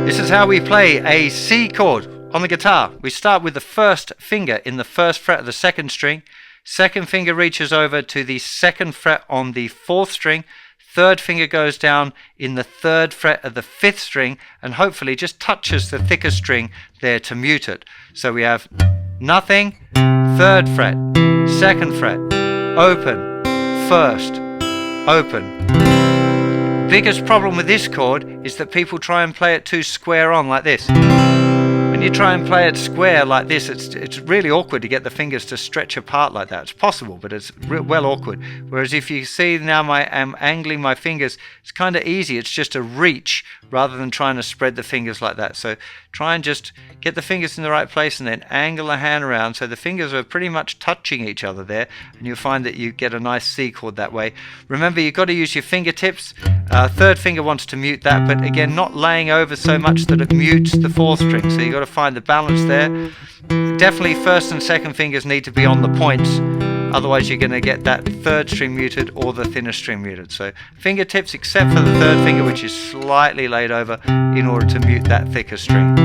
This is how we play a C chord on the guitar. We start with the first finger in the first fret of the second string. Second finger reaches over to the second fret on the fourth string. Third finger goes down in the third fret of the fifth string and hopefully just touches the thicker string there to mute it. So we have nothing, third fret, second fret, open, first, open. Biggest problem with this chord is that people try and play it too square on like this. When you try and play it square like this, it's really awkward to get the fingers to stretch apart like that. It's possible, but it's well awkward. Whereas if you see now I'm angling my fingers, it's kind of easy. It's just a reach rather than trying to spread the fingers like that. So try and just get the fingers in the right place and then angle the hand around so the fingers are pretty much touching each other there, and you'll find that you get a nice C chord that way. Remember, you've got to use your fingertips. Third finger wants to mute that, but again, not laying over so much that it mutes the fourth string. So you've got to find the balance there. Definitely first and second fingers need to be on the points, otherwise you're going to get that third string muted or the thinner string muted. So fingertips except for the third finger, which is slightly laid over in order to mute that thicker string.